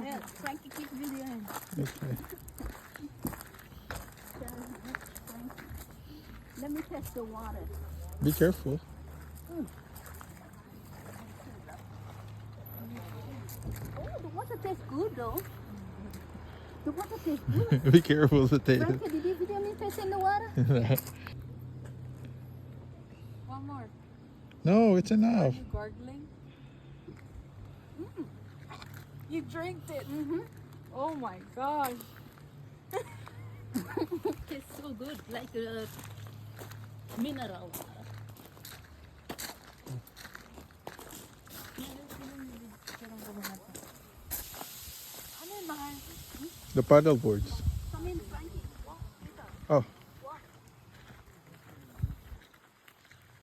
Yeah, Frankie keep videoing. Okay. Let me test the water. Be careful. Oh, the water tastes good though. The water tastes good. Be careful to take Frankie, did you video me tasting the water? it. One more. No, it's Are enough. you gargling? You drank it. Mm-hmm. Oh my gosh. Tastes so good, like mineral water. Ano yun, mahal? The paddle boards. Come in, Frankie. Oh,